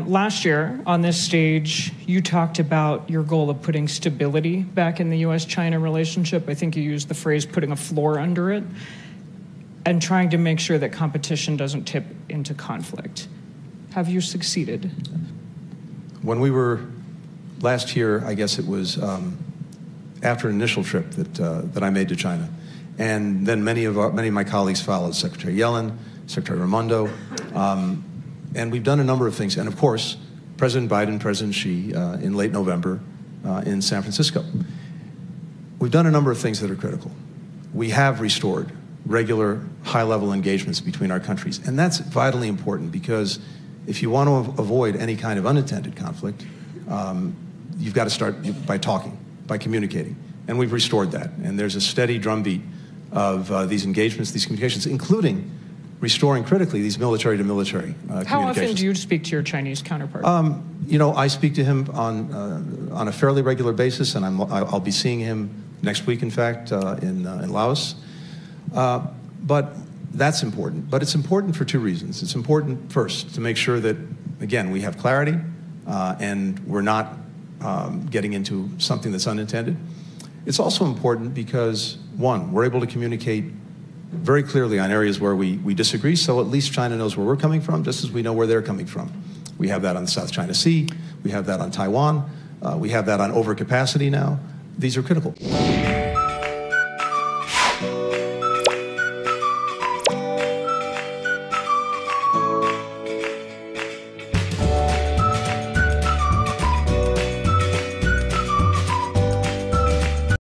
Last year, on this stage, you talked about your goal of putting stability back in the U.S.-China relationship. I think you used the phrase putting a floor under it and trying to make sure that competition doesn't tip into conflict. Have you succeeded? When we were last year, I guess it was after an initial trip that I made to China, and then many of my colleagues followed, Secretary Yellen, Secretary Raimondo, and we've done a number of things. And of course, President Biden, President Xi, in late November in San Francisco. We've done a number of things that are critical. We have restored regular high-level engagements between our countries, and that's vitally important because if you want to avoid any kind of unintended conflict, you've got to start by talking, by communicating. And we've restored that. And there's a steady drumbeat of these engagements, these communications, including restoring critically these military-to-military communications. How often do you speak to your Chinese counterpart? I speak to him on a fairly regular basis, and I'll be seeing him next week, in fact, in Laos. But that's important. But it's important for two reasons. It's important, first, to make sure that, again, we have clarity and we're not getting into something that's unintended. It's also important because, one, we're able to communicate very clearly on areas where we disagree, so at least China knows where we're coming from, just as we know where they're coming from. We have that on the South China Sea. We have that on Taiwan. We have that on overcapacity now. These are critical.